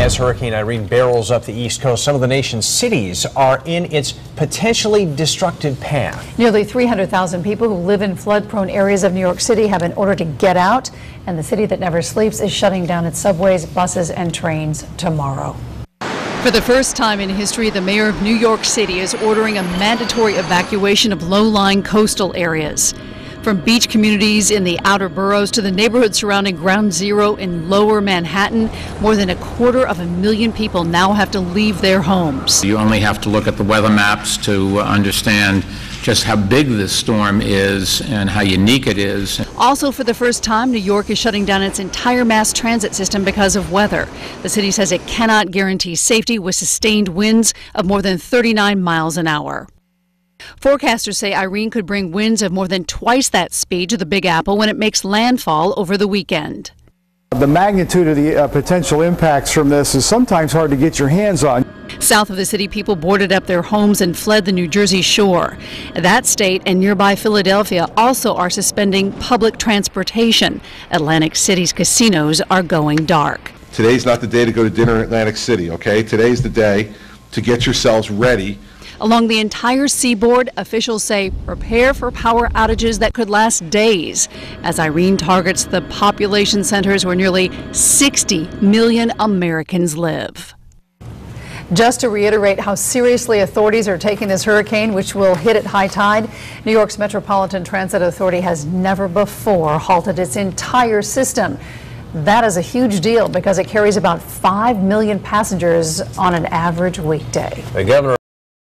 As Hurricane Irene barrels up the East Coast, some of the nation's cities are in its potentially destructive path. Nearly 300,000 people who live in flood-prone areas of New York City have been ordered to get out, and the city that never sleeps is shutting down its subways, buses, and trains tomorrow. For the first time in history, the mayor of New York City is ordering a mandatory evacuation of low-lying coastal areas. From beach communities in the outer boroughs to the neighborhoods surrounding Ground Zero in lower Manhattan, more than 250,000 people now have to leave their homes. You only have to look at the weather maps to understand just how big this storm is and how unique it is. Also, for the first time, New York is shutting down its entire mass transit system because of weather. The city says it cannot guarantee safety with sustained winds of more than 39 miles an hour. Forecasters say Irene could bring winds of more than twice that speed to the Big Apple when it makes landfall over the weekend. The magnitude of the potential impacts from this is sometimes hard to get your hands on. South of the city, people boarded up their homes and fled the New Jersey shore. That state and nearby Philadelphia also are suspending public transportation. Atlantic City's casinos are going dark. Today's not the day to go to dinner in Atlantic City, okay? Today's the day to get yourselves ready. Along the entire seaboard, officials say prepare for power outages that could last days as Irene targets the population centers where nearly 60 million Americans live. Just to reiterate how seriously authorities are taking this hurricane, which will hit at high tide, New York's Metropolitan Transit Authority has never before halted its entire system. That is a huge deal because it carries about 5 million passengers on an average weekday. The governor